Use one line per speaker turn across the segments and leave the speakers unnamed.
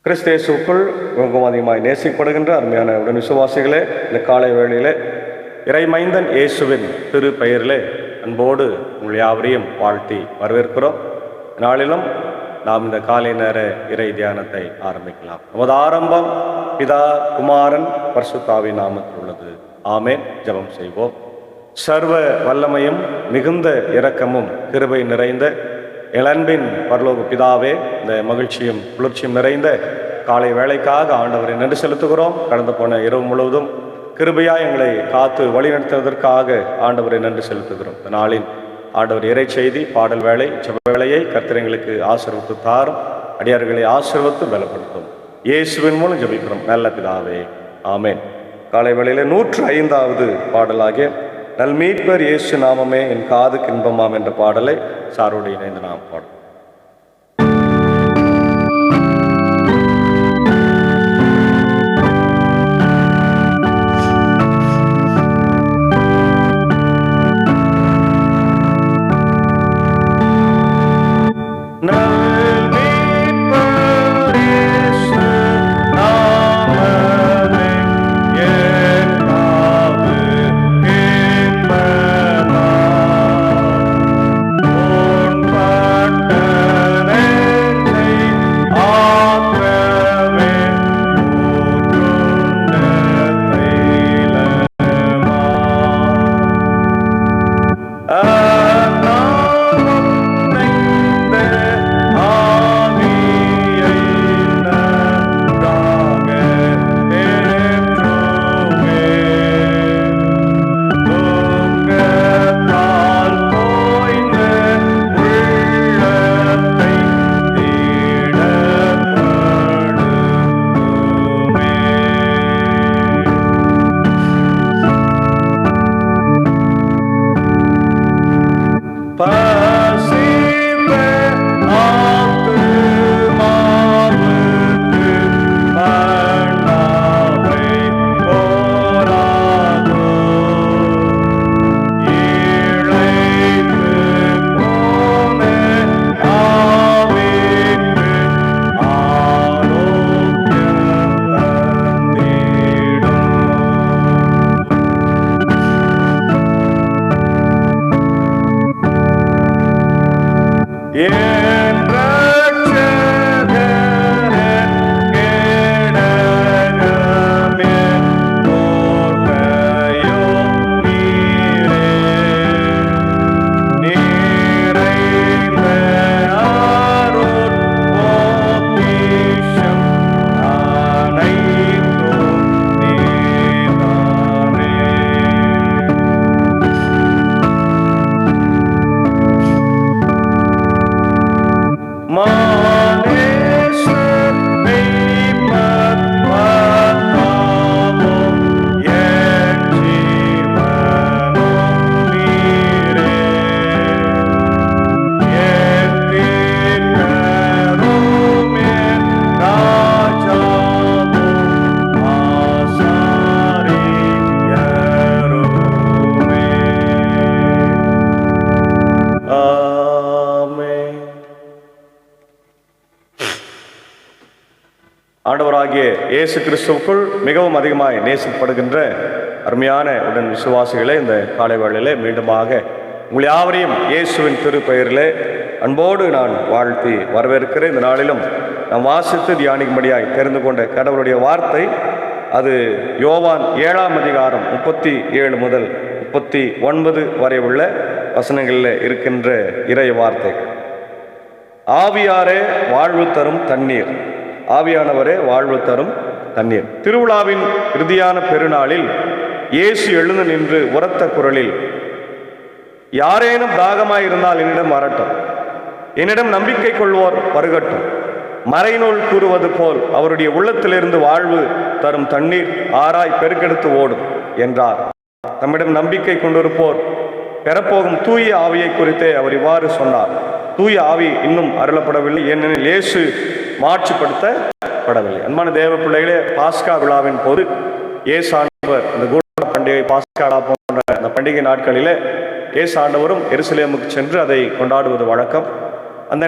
கிறிஸ்தேசுக்குள் மிகவும் அதிகமாய் நேசிக்கப்படுகின்ற அருமையான உடன் விசுவாசிகளே, இந்த காலை வேளையிலே இறைமைந்தன் இயேசுவின் திரு பெயரிலே அன்போடு உங்கள் யாவரையும் வாழ்த்தி வரவேற்கிறோம். நாளிலும் நாம் இந்த காலை நேர இறை தியானத்தை ஆரம்பிக்கலாம். நமது ஆரம்பம் பிதா, குமாரன், பரிசுத்தாவின் நாமத்தில் உள்ளது. ஆமேன். ஜெபம் செய்வோம். சர்வ வல்லமையும் மிகுந்த இரக்கமும் கிருபை நிறைந்த இளன்பின் பரலோக பிதாவே, இந்த மகிழ்ச்சியும் குளிர்ச்சியும் நிறைந்த காலை வேளைக்காக ஆண்டவரை நன்றி செலுத்துகிறோம். கடந்து போன இரவு முழுவதும் கிருபையா எங்களை காத்து வழிநடத்துவதற்காக ஆண்டவரை நன்றி செலுத்துகிறோம். இந்த நாளின் ஆண்டவர் இறை செய்தி, பாடல் வேலை, ஜெப வேளையை கர்த்தர் எங்களுக்கு ஆசீர்வதித்து தாரும். அடியார்களை ஆசீர்வதித்து பலப்படுத்தும். இயேசுவின் மூலம் ஜெபிக்கிறோம் நல்ல பிதாவே, ஆமேன். காலை வேளையில 105வது பாடலாகிய நல்மீட்பர் இயேசு நாமமே என் காதுக்கு இன்பமாம் என்ற பாடலை சாரோடு இணைந்து நாம் பாடுவோம். ஆண்டவராகிய இயேசு கிறிஸ்துவுக்குள் மிகவும் அதிகமாய் நேசிக்கப்படுகின்ற அருமையான உடன் விசுவாசிகளே, இந்த காலை வேளையிலே மீண்டுமாக உங்கள் யாவரையும் இயேசுவின் திரு பெயரிலே அன்போடு நான் வாழ்த்தி வரவேற்கிறேன். இந்த நாளிலும் நாம் வாசித்து தியானிக்கும்படியாய் தெரிந்து கொண்ட கடவுளுடைய வார்த்தை, அது யோவான் 7ஆம் அதிகாரம் 37 முதல் 39 வரை உள்ள வசனங்களில் இருக்கின்ற இறை வார்த்தைகள். ஆவியாரே வாழ்வு தரும் தண்ணீர், ஆவியானவரே வாழ்வு தரும் தண்ணீர். திருவிழாவின் இறுதியான பெருநாளில் இயேசு எழுந்து நின்று உரத்த குரலில், யாரேனும் தாகமாயிருந்தால் என்னிடம் வரட்டும், என்னிடம் நம்பிக்கை கொள்வோர் பருகட்டும். மறைநூல் கூறுவது போல் அவருடைய உள்ளத்திலிருந்து வாழ்வு தரும் தண்ணீர் ஆராய் பெருக்கெடுத்து ஓடும் என்றார். தம்மிடம் நம்பிக்கை கொண்டிருப்போர் பெறப்போகும் தூய ஆவியை குறித்தே அவர் இவ்வாறு சொன்னார். தூய ஆவி இன்னும் அருளப்படவில்லை, ஏனெனில் இயேசு மாட்சிப்படுத்தப்படவில்லை. அன்பான தேவ பிள்ளைகளே, பாஸ்கா விழாவின் போது இயேசு ஆண்டவர் இந்த கூட பண்டிகை, பாஸ்கா போன்ற அந்த பண்டிகை நாட்களிலே இயேசு ஆண்டவரும் எருசலேமுக்கு சென்று அதை கொண்டாடுவது வழக்கம். அந்த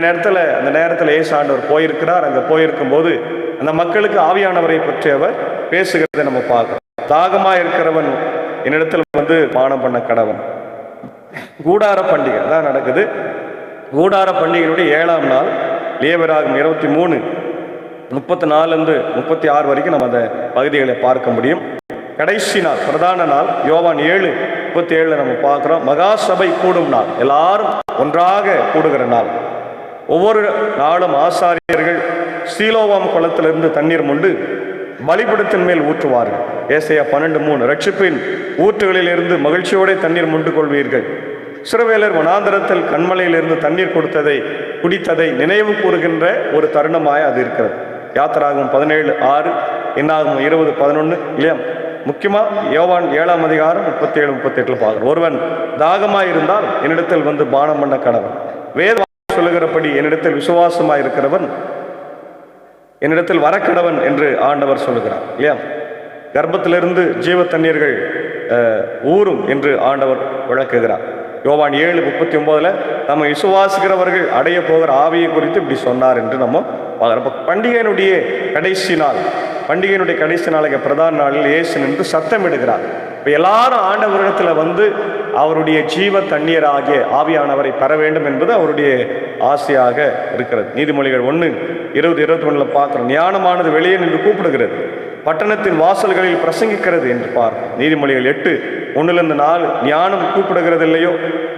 நேரத்தில் இயேசு ஆண்டவர் போயிருக்கிறார். அங்கே போயிருக்கும் போது அந்த மக்களுக்கு ஆவியானவரை பற்றி அவர் பேசுகிறதை நம்ம பார்க்கிறோம். தாகமா இருக்கிறவன் என்னிடத்தில் பானம் பண்ண கடவன். கூடார பண்டிகை தான் நடக்குது. கூடார பண்டிகையினுடைய 7ஆம் நாள் லேவியராகமம் 23:34-36 வரைக்கும் நம்ம அந்த பகுதிகளை பார்க்க முடியும். கடைசி நாள், பிரதான நாள் யோவான் 7:37 நம்ம பார்க்கிறோம். மகா சபை கூடும் நாள், எல்லாரும் ஒன்றாக கூடுகிற நாள். ஒவ்வொரு நாளும் ஆசாரியர்கள் சீலோவாம் குளத்திலிருந்து தண்ணீர் மொண்டு பலிபீடத்தின் மேல் ஊற்றுவார்கள். ஏசாயா 12:3 ரட்சிப்பின் ஊற்றுகளில் இருந்து மகிழ்ச்சியோட தண்ணீர் மொண்டு கொள்வீர்கள். இஸ்ரவேலர் வனாந்தரத்தில் கண்மலையிலிருந்து தண்ணீர் குடித்ததை நினைவு கூறுகின்ற ஒரு தருணமாய் அது இருக்கிறது. யாத்திராகமம் 17:6, என்னாகும் 20:11 இல்லையா? முக்கியமா யோவான் 7ஆம் அதிகாரம் 37-38 பார்க்கிறோம். ஒருவன் தாகமாயிருந்தால் என்னிடத்தில் பானம் பண்ண கடவன். வேத சொல்லுகிறபடி என்னிடத்தில் விசுவாசமாய் இருக்கிறவன் என்னிடத்தில் வரக்கடவன் என்று ஆண்டவர் சொல்லுகிறார் இல்லையா? கர்ப்பத்திலிருந்து ஜீவ தண்ணீர்கள் ஊறும் என்று ஆண்டவர் விளக்குகிறார். யோவான் 7:39 நம்ம விசுவாசிக்கிறவர்கள் அடைய போகிற ஆவியை குறித்து இப்படி சொன்னார் என்று நம்ம பார்க்கிறோம். பண்டிகையினுடைய கடைசி நாளைக்கு பிரதான நாளில் இயேசு நின்று சத்தமிடுகிறார். இப்போ எல்லாரும் ஆண்டவரிடத்தில் அவருடைய ஜீவ தண்ணீர் ஆகிய ஆவியானவரை பெற வேண்டும் என்பது அவருடைய ஆசையாக இருக்கிறது. நீதிமொழிகள் 1:20-21 பார்க்கிறோம். ஞானமானது வெளியே நின்று கூப்பிடுகிறது, பட்டணத்தின் வாசல்களில் பிரசங்கிக்கிறது என்று பார்க்கிறோம். நீதிமொழிகள் 8:1-4 ஞானம் கூப்பிடுகிறது இல்லையோ,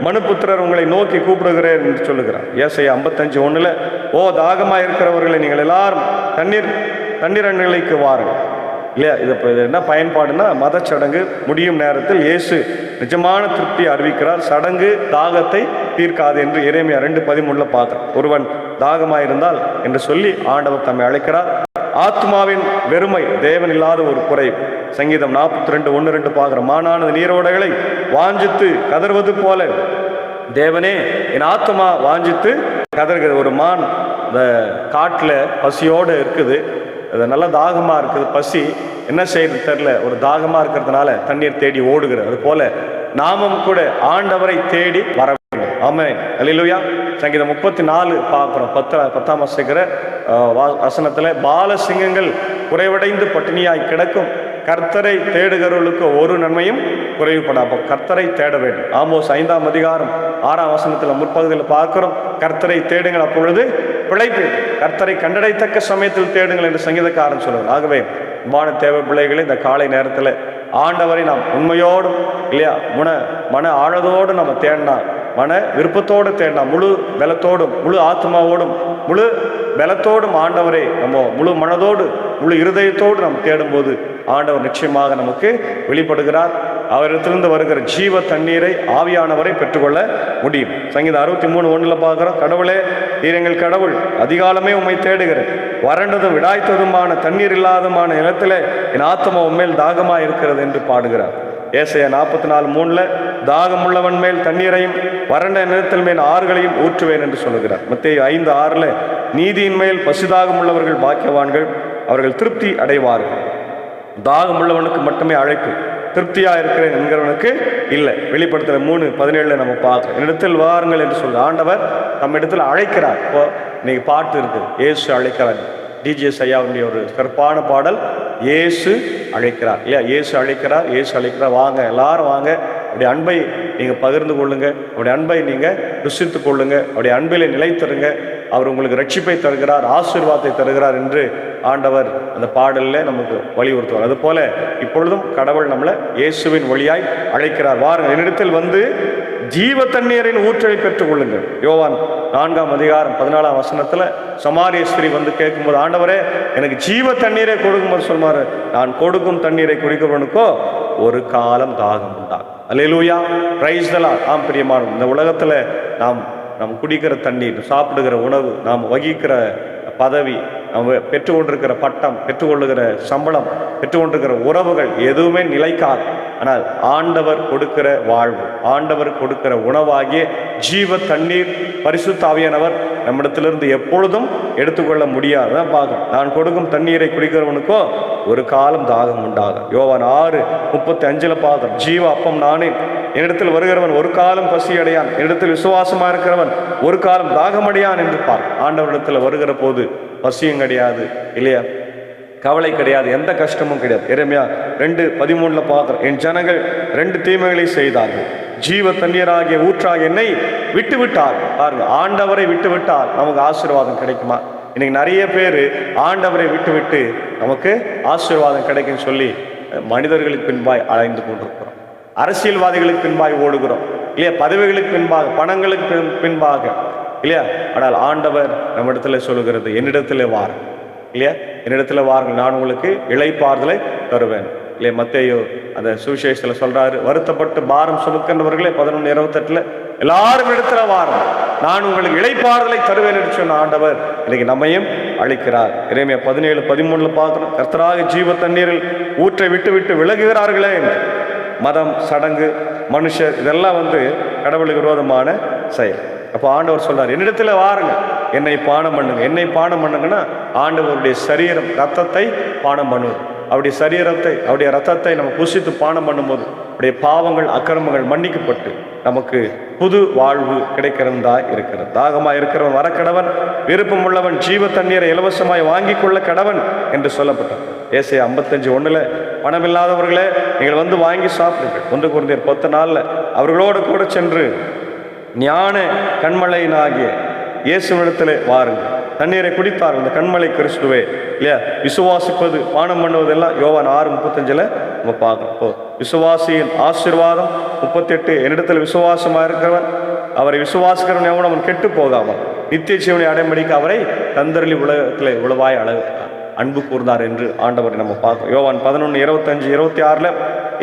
மனுபுத்திரர் உங்களை நோக்கி கூப்பிடுகிறேன் என்று சொல்லுகிறார். ஏசாயா 55:1 ஓ தாகமாக இருக்கிறவர்களை நீங்கள் எல்லாரும் தண்ணீர் நிலைக்கு வாருங்கள் இல்லையா? இது என்ன பயன்பாடுன்னா, மதச்சடங்கு முடியும் நேரத்தில் இயேசு நிஜமான திருப்தி அறிவிக்கிறார். சடங்கு தாகத்தை தீர்க்காது என்று எரேமியா 2:13 பார்க்கிறோம். ஒருவன் தாகமாயிருந்தால் என்று சொல்லி ஆண்டவர் தம்மை அழைக்கிறார். ஆத்மாவின் வெறுமை தேவன் இல்லாத ஒரு குறை. சங்கீதம் 42:1-2 பார்க்கிறோம். மானானது நீரோடைகளை வாஞ்சித்து கதறுவது போல தேவனே என் ஆத்மா வாஞ்சித்து கதறுகிறது. ஒரு மான் இந்த காட்டில் பசியோடு இருக்குது, அது நல்லா தாகமாக இருக்குது, பசி என்ன செய்யறது தெரில, ஒரு தாகமாக இருக்கிறதுனால தண்ணீர் தேடி ஓடுகிறது. அது போல நாமும் கூட ஆண்டவரை தேடி வர வேண்டும். ஆமென், அல்லேலூயா. சங்கீதம் 34 பார்க்குறோம். 10ஆம் வசனத்தில் பாலசிங்கங்கள் குறைவடைந்து பட்டினியாய் கிடக்கும், கர்த்தரை தேடுகிறவர்களுக்கு ஒரு நன்மையும் குறைவுபடாது. கர்த்தரை தேட வேண்டும். ஆமோஸ் 5ஆம் அதிகாரம் 6ஆம் வசனத்தில் முற்பகுதியில் பார்க்கிறோம். கர்த்தரை தேடுங்கள் அப்பொழுது பிழைப்பு, கர்த்தரை கண்டடைத்தக்க சமயத்தில் தேடுங்கள் என்று சங்கீதக்காரன் சொல்லுவார். ஆகவே தேவ பிள்ளைகளை இந்த காலை நேரத்தில் ஆண்டவரை நாம் உண்மையோடும் இல்லையா மன ஆழத்தோடு நம்ம தேடினா, மன விருப்பத்தோடு தேடினா, முழு பலத்தோடும் முழு ஆத்மாவோடும் முழு பலத்தோடும் ஆண்டவரை நம்ம முழு மனதோடு முழு இருதயத்தோடு நம்ம தேடும்போது ஆண்டவர் நிச்சயமாக நமக்கு வெளிப்படுகிறார். அவரிடத்திலிருந்து வருகிற ஜீவ தண்ணீரை ஆவியானவரை பெற்றுக்கொள்ள முடியும். சங்கீதம் 63:1 பார்க்கிறோம். கடவுளே நீர் எங்கள் கடவுள், அதிகாலமே உம்மை தேடுகிறேன், வறண்டதும் விடாய்த்ததுமான தண்ணீர் இல்லாதமான நிலத்தில் என் ஆத்மா உண்மையில் தாகமாக இருக்கிறது என்று பாடுகிறார். ஏசாயா 44:3 தாகமுள்ளவன் மேல் தண்ணீரையும் வறண்ட நிலத்தில் மேல் ஆறுகளையும் ஊற்றுவேன் என்று சொல்லுகிறார். மத்தேயு 5:6 நீதியின் மேல் பசிதாகம் உள்ளவர்கள் பாக்கியவான்கள், அவர்கள் திருப்தி அடைவார்கள். தாகம் உள்ளவனுக்கு மட்டுமே அழைப்பு, திருப்தியா இருக்கிறேன் என்கிறவனுக்கு இல்லை. வெளிப்படுத்தல 3:17 நம்ம பார்க்கிறோம். என்னிடத்தில் வாருங்கள் என்று சொல்ல ஆண்டவர் நம்ம இடத்துல அழைக்கிறார். இப்போ இன்னைக்கு பாட்டு இருக்குது, இயேசு அழைக்கிறார். டிஜிஎஸ் ஐயாவுடைய ஒரு சிறப்பான பாடல், இயேசு அழைக்கிறார் இல்லையா? இயேசு அழைக்கிறார், இயேசு அழைக்கிறார், வாங்க எல்லாரும் வாங்க, அப்படி அன்பை நீங்கள் பகிர்ந்து கொள்ளுங்க, அப்படி அன்பை நீங்கள் ருசித்து கொள்ளுங்க, அப்படி அன்பிலே நிலைத்திருங்க. அவர் உங்களுக்கு ரட்சிப்பை தருகிறார், ஆசீர்வாதத்தை தருகிறார் என்று ஆண்டவர் அந்த பாடலில் நமக்கு வலியுறுத்துவார். அதுபோல இப்பொழுதும் கடவுள் நம்மளை இயேசுவின் வழியாய் அழைக்கிறார். வாருங்கள் என்னிடத்தில் ஜீவ தண்ணீரின் ஊற்றை பெற்றுக் கொள்ளுங்கள். யோவான் 4ஆம் அதிகாரம் 14ஆம் வசனத்தில் சமாரிய ஸ்திரீ கேட்கும்போது, ஆண்டவரே எனக்கு ஜீவ தண்ணீரை கொடுக்கும்போது சொல்லுவார், நான் கொடுக்கும் தண்ணீரை குடிக்கிறவனுக்கோ ஒரு காலம் தாகம் உண்டாகும். அல்லேலூயா, பிரைஸ் தி லார்ட். ஆம் பிரியமான, இந்த உலகத்தில் நாம் குடிக்கிற தண்ணீர், சாப்பிடுகிற உணவு, நாம் வகிக்கிற பதவி, நம்ம பெற்றுக்கொண்டிருக்கிற பட்டம், பெற்றுக்கொள்ளுகிற சம்பளம், பெற்றுக்கொண்டிருக்கிற உறவுகள் எதுவுமே நிலைக்காது. ஆனால் ஆண்டவர் கொடுக்கிற வாழ்வு, ஆண்டவர் கொடுக்கிற உணவாகிய ஜீவ தண்ணீர் பரிசுத்த ஆவியானவர் நம்மிடத்திலிருந்து எப்பொழுதும் எடுத்துக்கொள்ள முடியாது. தான் பார்க்கணும். நான் கொடுக்கும் தண்ணீரை குடிக்கிறவனுக்கோ ஒரு காலம் தாகம் உண்டாகும். யோவான் 6:35 பார்க்கிறோம். ஜீவ அப்பம் நானே, என்னிடத்தில் வருகிறவன் ஒரு காலம் பசி அடையான், என்னிடத்தில் விசுவாசமாக இருக்கிறவன் ஒரு காலம் தாகமடையான் என்று ஆண்டவரிடத்தில் வருகிற போது பசியும் கிடையாது இல்லையா? கவலை கிடையாது, எந்த கஷ்டமும் கிடையாது. எரேமியா 2:13 பார்க்கிறோம், என் ஜனங்கள் 2 தீமைகளை செய்தார்கள், ஜீவ தண்ணீராகிய ஊற்றாக என்னை விட்டு விட்டார்கள். பாருங்க, ஆண்டவரை விட்டு விட்டால் நமக்கு ஆசீர்வாதம் கிடைக்குமா? இன்னைக்கு நிறைய பேர் ஆண்டவரை விட்டு விட்டு நமக்கு ஆசீர்வாதம் கிடைக்குன்னு சொல்லி மனிதர்களுக்கு பின்பாய் அலைந்து கொண்டிருக்கிறோம், அரசியல்வாதிகளுக்கு பின்பாய் ஓடுகிறோம் இல்லையா, பதவிகளுக்கு பின்பாக, பணங்களுக்கு பின்பாக இல்லையா. ஆனால் ஆண்டவர் நம்ம இடத்துல சொல்லுகிறது, என்னிடத்துல வார் இல்லையா, என்னிடத்துல வாருங்கள், நான் உங்களுக்கு இளைப்பாறுதலை தருவேன் இல்லையா. மத்தேயு அந்த சுவிசேஷத்தில் சொல்றாரு, வருத்தப்பட்டு பாரம் சுமக்கின்றவர்களே 11:28 எல்லாரும் இடத்துல வாரும், நான் உங்களுக்கு இளைப்பாறுதலை தருவேன் என்று சொன்ன ஆண்டவர் இன்னைக்கு நம்மையும் அழைக்கிறார். எரேமியா 17:13 பார்க்கிறோம், கர்த்தராக ஜீவ தண்ணீரில் ஊற்றை விட்டு விட்டு விலகுகிறார்களே என்று. மதம், சடங்கு, மனுஷர் இதெல்லாம் கடவுளுக்கு விரோதமான செயல். அப்போ ஆண்டவர் சொல்றார், என்னிடத்துல வாருங்க, என்னை பானம் பண்ணுங்க. என்னை பானம் பண்ணுங்கன்னா ஆண்டவருடைய சரீரம், ரத்தத்தை பானம் பண்ணுவது. அவருடைய சரீரத்தை, அவருடைய ரத்தத்தை நம்ம புசித்து பானம் பண்ணும்போது அவருடைய பாவங்கள், அக்கிரமங்கள் மன்னிக்கப்பட்டு நமக்கு புது வாழ்வு கிடைக்கிறதா இருக்கிறது. தாகமாய் இருக்கிறவன் வரக்கடவன், விருப்பம் உள்ளவன் ஜீவ தண்ணீரை இலவசமாய் வாங்கி கொள்ள கடவன் என்று சொல்லப்பட்டார். ஏசாயா 55:1 பணமில்லாதவர்களே நீங்கள் வாங்கி சாப்பிடுங்கள். 1 கொரிந்தியர் 10:4 அவர்களோடு கூட சென்று ஞான கண்மலையினாகிய இயேசுவிடத்திலே வாருங்கள். தண்ணீரை குடித்தார்கள், அந்த கண்மலை கிறிஸ்துவே இல்லையா. விசுவாசிப்பது, பானம் பண்ணுவதெல்லாம் யோவான் 6:35 நம்ம பார்க்கணும். இப்போ விசுவாசியின் ஆசீர்வாதம் 38, என்னிடத்தில் விசுவாசமாக இருக்கிறவன், அவரை விசுவாசிக்கிறவன் எவனும் அவன் கெட்டு போகாமல் நித்திய ஜீவனை அடைமடிக்க அவரை தந்தரளி உலகத்தில் உளவாய் அன்பு கூர்ந்தார் என்று ஆண்டவரை நம்ம பார்க்கிறோம். யோவான் 11:25-26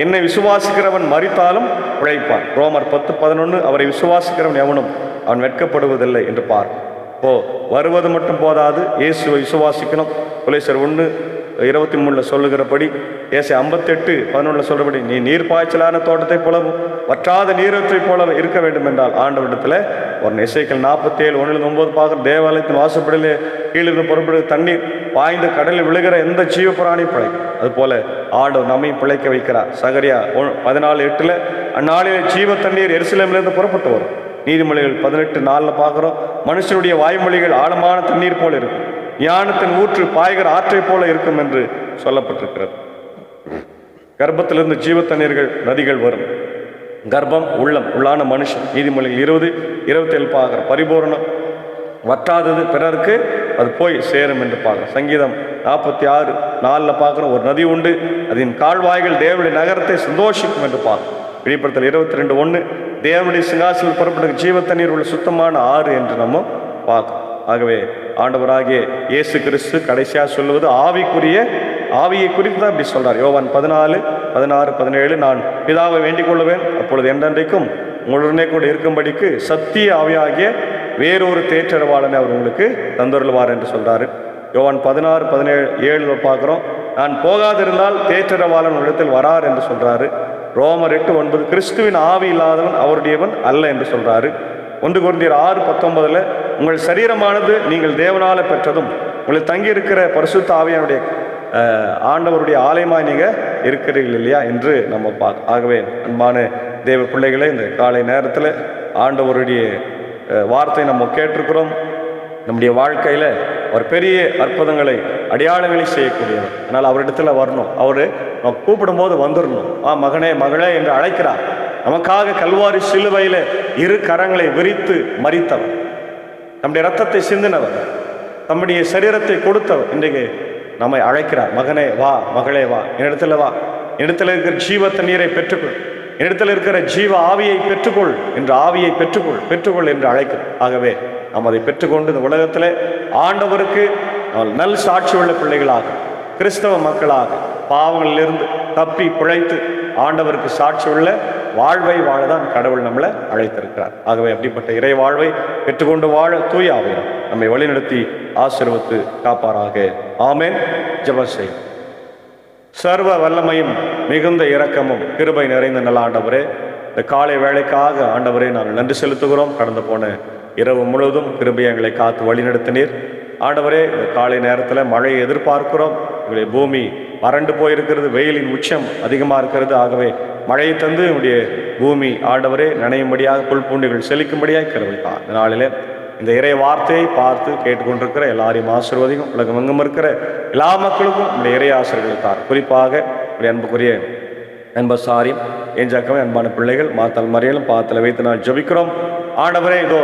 என்னை விசுவாசிக்கிறவன் மரித்தாலும் உழைப்பான். ரோமர் 10:11 அவரை விசுவாசிக்கிறவன் எவனும் அவன் வெட்கப்படுவதில்லை என்று பார்க்கும். வருவது மட்டும் போதாது, இயேசுவை விசுவாசிக்கணும். கொலோசியர் 1:23 சொல்லுகிறபடி, ஏசாயா 58:11 சொல்றபடி, நீ நீர் பாய்ச்சலான தோட்டத்தை போலவும் வற்றாத நீரத்தை போல இருக்க வேண்டும் என்றால் ஆண்டவரிடத்துல ஒரு எசேக்கியேல் 47:1-9 பார்க்குற, தேவாலயத்தின் வாசப்படிலே கீழிருந்து புறப்படுகிற தண்ணீர் பாய்ந்து கடலில் விழுகிற எந்த ஜீவ பிராணி பிழைக்கும், அதுபோல ஆண்டவர் நம்மை பிழைக்க வைக்கிறார். சகரியா 14:8 அந்நாளிலே ஜீவ தண்ணீர் எருசலேமிலிருந்து புறப்பட்டு வரும். நீதிமொழிகள் 18:4 பார்க்கிறோம், மனுஷனுடைய வாய்மொழிகள் ஆழமான தண்ணீர் போல இருக்கும், ஞானத்தின் ஊற்று பாய்கிற ஆற்றை போல இருக்கும் என்று சொல்லப்பட்டிருக்கிறது. கர்ப்பத்திலிருந்து ஜீவ தண்ணீர்கள், நதிகள் வரும். கர்ப்பம் உள்ளான மனுஷன். நீதிமொழிகள் 20:27 பார்க்கிற, பரிபூரணம் வற்றாதது பிறருக்கு அது போய் சேரும் என்று பார்க்கிறோம். சங்கீதம் 46:4 பார்க்கிறோம், ஒரு நதி உண்டு, அதன் கால்வாய்கள் தேவனுடைய நகரத்தை சந்தோஷிக்கும் என்று பார்க்கிறோம். வெளிப்படுத்தல் 22:1 தேவனுடைய சிங்காசனம் புறப்படும் ஜீவ தண்ணீர் உள்ள சுத்தமான ஆறு என்று நம்ம பார்க்கிறோம். ஆகவே ஆண்டவராகிய இயேசு கிறிஸ்து கடைசியாக சொல்லுவது ஆவியை குறித்து தான் இப்படி சொல்றார். யோவான் 14:16-17 நான் பிதாவை வேண்டிக் கொள்ளுவேன், அப்பொழுது என்றென்றைக்கும் உங்களுடனே கூட இருக்கும்படிக்கு சத்திய ஆவியாகிய வேறொரு தேற்றரவாளனை அவர் உங்களுக்கு தந்தருள்வார் என்று சொல்றாரு. யோவான் 16:17 பார்க்கிறோம், நான் போகாதிருந்தால் தேற்றரவாளன் இடத்தில் வரார் என்று சொல்றாரு. ரோமர் 8:9 கிறிஸ்துவின் ஆவி இல்லாதவன் அவருடையவன் அல்ல என்று சொல்றாரு. 1 கொரிந்தியர் 6:19 உங்கள் சரீரமானது நீங்கள் தேவனால பெற்றதும் உங்களுக்கு தங்கி இருக்கிற பரிசுத்த ஆவியானுடைய ஆண்டவருடைய ஆலயமாய் நீங்க இருக்கிறீர்கள் இல்லையா என்று நம்ம பார்க்க. ஆகவே அன்பான தேவ பிள்ளைகளே, இந்த காலை நேரத்தில் ஆண்டவருடைய வார்த்தை நம்ம கேட்டிருக்கிறோம். நம்முடைய வாழ்க்கையில் ஒரு பெரிய அற்புதங்களை, அடையாளங்களை செய்யக்கூடியவர். அதனால் அவரிடத்துல வரணும். அவர் நம்ம கூப்பிடும்போது வந்துடணும். மகனே மகளே என்று அழைக்கிறார். நமக்காக கல்வாரி சிலுவையில் 2 கரங்களை விரித்து மரித்தவர், நம்முடைய ரத்தத்தை சிந்தினவர், நம்முடைய சரீரத்தை கொடுத்தவர் இன்றைக்கு நம்மை அழைக்கிறார். மகனே வா, மகளே வா, என்னிடத்துல வா, என்னிடத்தில் இருக்கிற ஜீவ தண்ணீரை பெற்றுக்கொள், என்னிடத்தில் இருக்கிற ஜீவ ஆவியை பெற்றுக்கொள் என்று, ஆவியை பெற்றுக்கொள் என்று அழைக்கிறார். ஆகவே நாம் அதை பெற்றுக்கொண்டு இந்த உலகத்தில் ஆண்டவருக்கு நல் சாட்சி உள்ள பிள்ளைகளாக, கிறிஸ்தவ மக்களாக, பாவங்களிலிருந்து தப்பி பிழைத்து ஆண்டவருக்கு சாட்சி உள்ள வாழ்வை வாழதான் கடவுள் நம்மளை அழைத்திருக்கிறார். ஆகவே அப்படிப்பட்ட இறை வாழ்வை பெற்றுக்கொண்டு வாழ தூய ஆவியார் நம்மை வழிநடத்தி ஆசீர்வதித்து காப்பாராக. ஆமென். ஜெபம் செய். சர்வ வல்லமையும் மிகுந்த இரக்கமும் கிருபை நிறைந்த நல்ல ஆண்டவரே, இந்த காலை வேளைக்காக ஆண்டவரே நாங்கள் நன்றி செலுத்துகிறோம். கடந்து போன இரவு முழுவதும் கிருபையை எங்களை காத்து வழிநடத்தினீர். ஆண்டவரே, இந்த காலை நேரத்தில் மழையை எதிர்பார்க்கிறோம். எங்களுடைய பூமி வறண்டு போயிருக்கிறது, வெயிலின் உச்சம் அதிகமாக இருக்கிறது. ஆகவே மழையை தந்து என்னுடைய பூமி ஆண்டவரே நனையும்படியாக, புல் பூண்டுகள் செழிக்கும்படியாக கிருபைத்தார். இந்த நாளிலே இந்த இறை வார்த்தையை பார்த்து கேட்டுக்கொண்டிருக்கிற எல்லாரையும் ஆசீர்வதிக்கும். உலகம் எங்கும் இருக்கிற எல்லா மக்களுக்கும் நம்முடைய இறை ஆசிரியர்களை தார். குறிப்பாக நம்முடைய அன்புக்குரிய அன்பசாரியும் ஏஞ்சாக்கமே அன்பான பிள்ளைகள் மாத்தல் மறியலும் பாத்தில் வைத்து நான் ஜெபிக்கிறோம். ஆண்டவரே, இதோ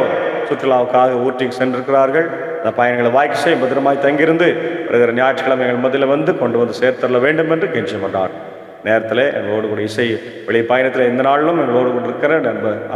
சுற்றுலாவுக்காக ஊட்டிக்கு சென்றிருக்கிறார்கள். அந்த பயணங்களை வாய்க்கு செய்ய பத்திரமாய் தங்கியிருந்து வருகிற ஞாயிற்றுக்கிழமை எங்கள் மதியில் வந்து கொண்டு வந்து சேர்த்தரல வேண்டும் என்று கெஞ்சி கொண்டார். நேரத்தில் எங்களோடு கூட இசை வெளியே பயணத்தில் எந்த நாளிலும் எங்களோடு கூட இருக்கிற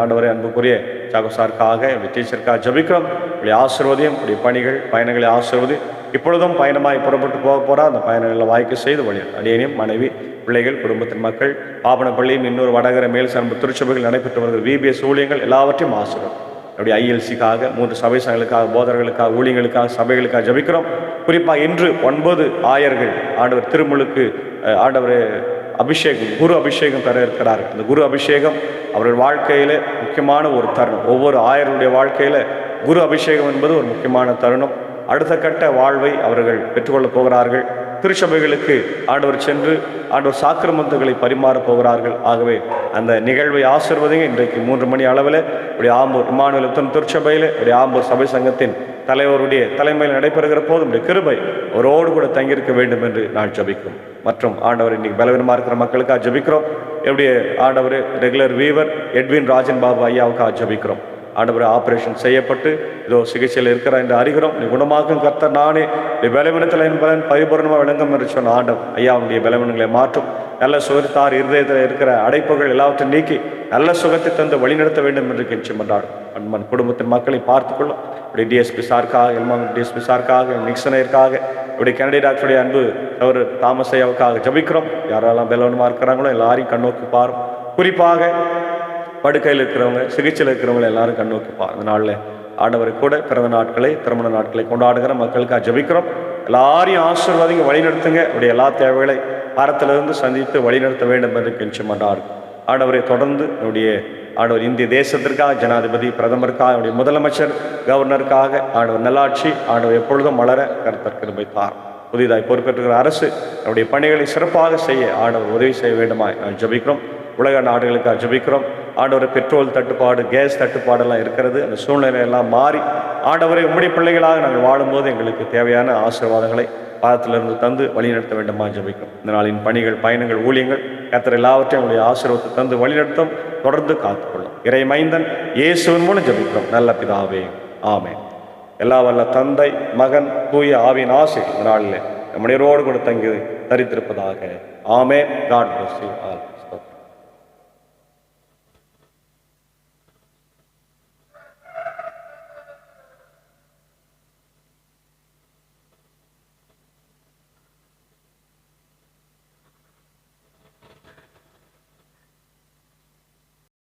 ஆண்டவரே அன்புக்குரிய சாகோசாருக்காக என்னுடைய டீச்சருக்காக ஜபிக்கிறோம். இப்படி ஆசீர்வதியும் இப்படி பணிகள் பயணங்களை ஆசீர்வதி இப்பொழுதும் பயணமாய் புறப்பட்டு போக போகிறார். அந்த பயணங்களை வாய்க்கு செய்து வழி அடியனையும் மனைவி பிள்ளைகள் குடும்பத்தின் மக்கள் பாபனப்பள்ளியும் இன்னொரு வடகர மேல் சம்பு திருச்சபைகள் நடைபெற்று வருகிற VBS ஊழியங்கள் எல்லாவற்றையும் ஆசீர்வம். அப்படி ILCக்காக 3 சபை சங்களுக்காக போதர்களுக்காக ஊழியர்களுக்காக சபைகளுக்காக ஜபிக்கிறோம். குறிப்பாக இன்று 9 ஆயர்கள் ஆண்டவர் திருமுழுக்கு ஆண்டவர் அபிஷேகம் குரு அபிஷேகம் பெற இருக்கிறார்கள். இந்த குரு அபிஷேகம் அவர்கள் வாழ்க்கையில் முக்கியமான ஒரு தருணம். ஒவ்வொரு ஆயருடைய வாழ்க்கையில் குரு அபிஷேகம் என்பது ஒரு முக்கியமான தருணம். அடுத்த கட்ட வாழ்வை அவர்கள் பெற்றுக்கொள்ளப் போகிறார்கள். திருச்சபைகளுக்கு ஆண்டவர் சென்று ஆண்டவர் சாக்கிரமந்தங்களை பரிமாறப் போகிறார்கள். ஆகவே அந்த நிகழ்வை ஆசீர்வதிங்க. இன்றைக்கு 3 மணி அளவில் இப்படி ஆம்பூர் இம்மானுவேல் திருச்சபையில் இப்படி ஆம்பூர் சபை சங்கத்தின் தலைவருடைய தலைமையில் நடைபெறுகிற போது நம்முடைய கிருபை அவரோடு கூட தங்கியிருக்க வேண்டும் என்று நான் ஜபிக்கும். மற்றும் ஆண்டவர் இன்னைக்கு பலவீனமாக இருக்கிற மக்களுக்காக ஜபிக்கிறோம். எப்படி ஆண்டவர் regular viewer Edwin Rajan Babu ஐயாவுக்காக ஜபிக்கிறோம். ஆண்டவர் ஆப்ரேஷன் செய்யப்பட்டு இதோ சிகிச்சையில் இருக்கிறார் என்று அறிகிறோம். நீ குணமாக்கும் கர்த்தர் நானே, நீ பலவீனத்தில் என் பலன் பரிபூர்ணமாக விளங்கும் என்று சொன்ன ஆண்டவர் ஐயாவுடைய பலவீனங்களை மாற்றும். நல்ல சுகத்தார் இருதயத்தில் இருக்கிற அடைப்புகள் எல்லாவற்றையும் நீக்கி நல்ல சுகத்தை தந்து வழிநடத்த வேண்டும் என்று கெஞ்சி கொண்டாடும். அன்பன் குடும்பத்தின் மக்களை பார்த்துக்கொள்ளும். இப்படி DSP சாருக்காக எல்மாங் DSP சாருக்காக நிக்சனருக்காக இப்படி கனடி டாக்டருடைய அன்பு அவர் தாமஸ் ஐயாவுக்காக ஜபிக்கிறோம். யாரெல்லாம் பலவீனமாக இருக்கிறாங்களோ எல்லாரையும் கண்ணோக்கி பாரும். குறிப்பாக படுக்கையில் இருக்கிறவங்க சிகிச்சையில் இருக்கிறவங்களை எல்லாரும் கண்ணோக்கி பாருங்க. இந்த நாளில் ஆண்டவரை கூட பிறந்த நாட்களை திருமண நாட்களை கொண்டாடுகிற மக்களுக்காக ஜபிக்கிறோம். எல்லாரையும் ஆசீர்வாதிங்க, வழிநடத்துங்க. அப்படி எல்லா தேவைகளை பாரத்திலிருந்து சந்தித்து வழிநடத்த வேண்டும் என்று கெஞ்சி கொண்டார். ஆண்டவரை தொடர்ந்து என்னுடைய ஆண்டவர் இந்திய தேசத்திற்காக ஜனாதிபதி பிரதமருக்காக என்னுடைய முதலமைச்சர் கவர்னருக்காக ஆண்டவர் நல்லாட்சி ஆண்டவர் எப்பொழுதும் வளர கர்த்தர் கிருபை தார். புதிதாய் பொறுப்பேற்றுகிற அரசு நம்முடைய பணிகளை சிறப்பாக செய்ய ஆண்டவர் உதவி செய்ய வேண்டுமாய் நான் ஜபிக்கிறோம். உலக நாடுகளுக்காக ஜபிக்கிறோம். ஆண்டவர் பெட்ரோல் தட்டுப்பாடு கேஸ் தட்டுப்பாடெல்லாம் இருக்கிறது. அந்த சூழ்நிலையெல்லாம் மாறி ஆண்டவரை உம்முடைய பிள்ளைகளாக நாங்கள் வாழும்போது எங்களுக்கு தேவையான ஆசீர்வாதங்களை பாதத்திலிருந்து தந்து வழிநடத்த வேண்டுமா ஜபிக்கிறோம். இந்த நாளின் பணிகள் பயணங்கள் ஊழியங்கள் கர்த்தர் எல்லாவற்றையும் உங்களுடைய ஆசீர்வாதத்தை தந்து வழிநடத்தும். தொடர்ந்து காத்துக்கொள்ளும். இறை மைந்தன் இயேசுவின் மூலம் ஜபிக்கிறோம் நல்ல பிதாவே, ஆமென். எல்லா வல்ல தந்தை மகன் தூய ஆவியின் ஆசை இந்த நாளில் நம்முடையரோடு கூட தங்கி தரித்திருப்பதாக. ஆமென். God bless you all.